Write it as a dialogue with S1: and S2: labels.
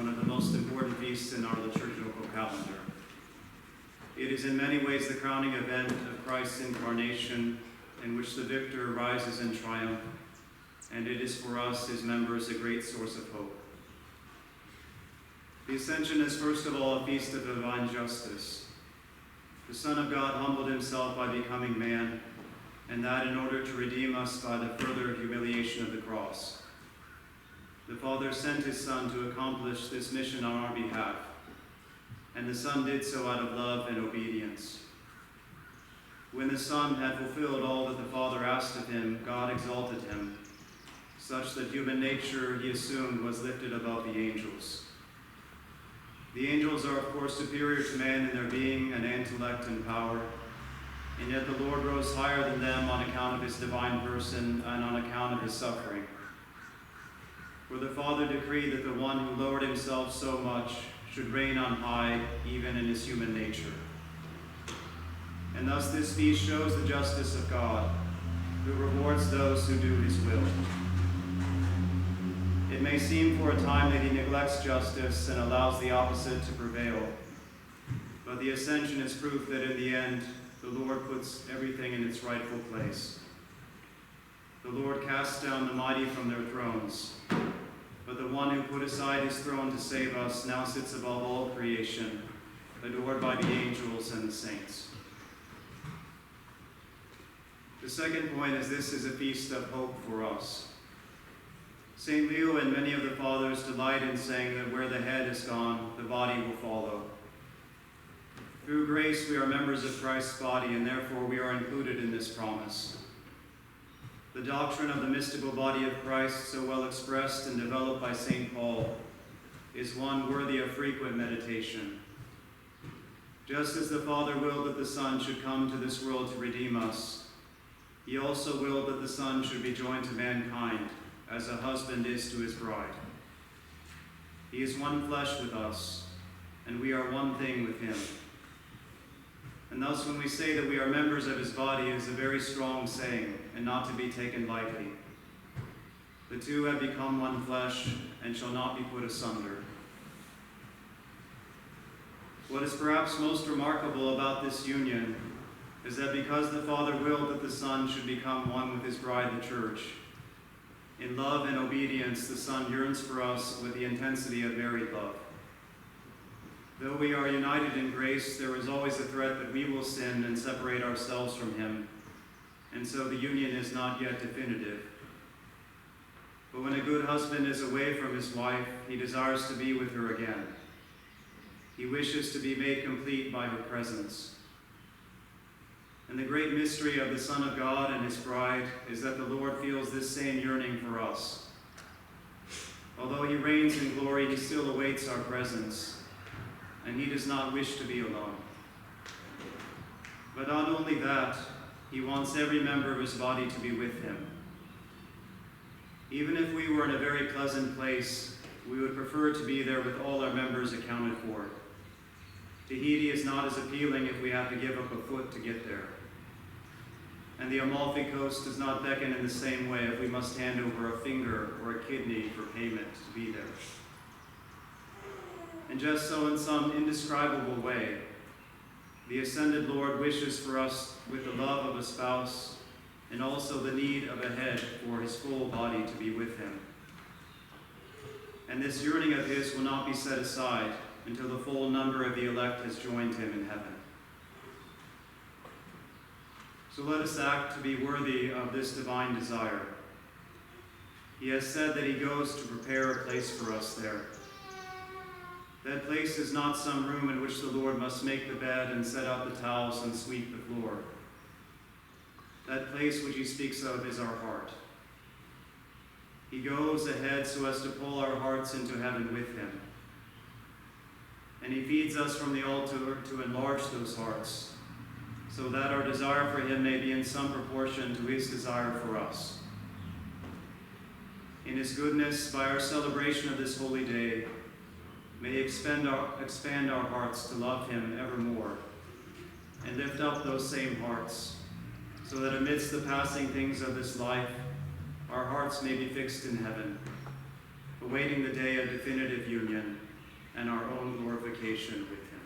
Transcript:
S1: one of the most important feasts in our liturgical calendar. It is in many ways the crowning event of Christ's incarnation, in which the victor rises in triumph, and it is for us, his members, a great source of hope. The Ascension is first of all a feast of divine justice. The Son of God humbled himself by becoming man, and that in order to redeem us by the further humiliation of the cross. The Father sent his Son to accomplish this mission on our behalf, and the Son did so out of love and obedience. When the Son had fulfilled all that the Father asked of him, God exalted him, such that human nature, he assumed, was lifted above the angels. The angels are, of course, superior to man in their being and intellect and power, and yet the Lord rose higher than them on account of his divine person and on account of his suffering. For the Father decreed that the one who lowered himself so much should reign on high, even in his human nature. And thus this feast shows the justice of God, who rewards those who do his will. It may seem for a time that he neglects justice and allows the opposite to prevail, but the Ascension is proof that in the end, the Lord puts everything in its rightful place. The Lord casts down the mighty from their thrones, but the one who put aside his throne to save us now sits above all creation, adored by the angels and the saints. The second point is this is a feast of hope for us. St. Leo and many of the fathers delight in saying that where the head is gone, the body will follow. Through grace, we are members of Christ's body, and therefore we are included in this promise. The doctrine of the mystical body of Christ, so well expressed and developed by St. Paul, is one worthy of frequent meditation. Just as the Father willed that the Son should come to this world to redeem us, he also willed that the Son should be joined to mankind, as a husband is to his bride. He is one flesh with us, and we are one thing with him. And thus when we say that we are members of his body, it is a very strong saying, and not to be taken lightly. The two have become one flesh, and shall not be put asunder. What is perhaps most remarkable about this union is that because the Father willed that the Son should become one with his bride, the Church, in love and obedience, the Son yearns for us with the intensity of married love. Though we are united in grace, there is always a threat that we will sin and separate ourselves from him, and so the union is not yet definitive. But when a good husband is away from his wife, he desires to be with her again. He wishes to be made complete by her presence. And the great mystery of the Son of God and his bride is that the Lord feels this same yearning for us. Although he reigns in glory, he still awaits our presence, and he does not wish to be alone. But not only that, he wants every member of his body to be with him. Even if we were in a very pleasant place, we would prefer to be there with all our members accounted for. Tahiti is not as appealing if we have to give up a foot to get there. And the Amalfi Coast does not beckon in the same way if we must hand over a finger or a kidney for payment to be there. And just so in some indescribable way, the ascended Lord wishes for us with the love of a spouse and also the need of a head for his full body to be with him. And this yearning of his will not be set aside until the full number of the elect has joined him in heaven. So let us act to be worthy of this divine desire. He has said that he goes to prepare a place for us there. That place is not some room in which the Lord must make the bed and set out the towels and sweep the floor. That place which he speaks of is our heart. He goes ahead so as to pull our hearts into heaven with him. And he feeds us from the altar to enlarge those hearts, so that our desire for him may be in some proportion to his desire for us. In his goodness, by our celebration of this holy day, may he expand our hearts to love him evermore, and lift up those same hearts, so that amidst the passing things of this life, our hearts may be fixed in heaven, awaiting the day of definitive union and our own glorification with him.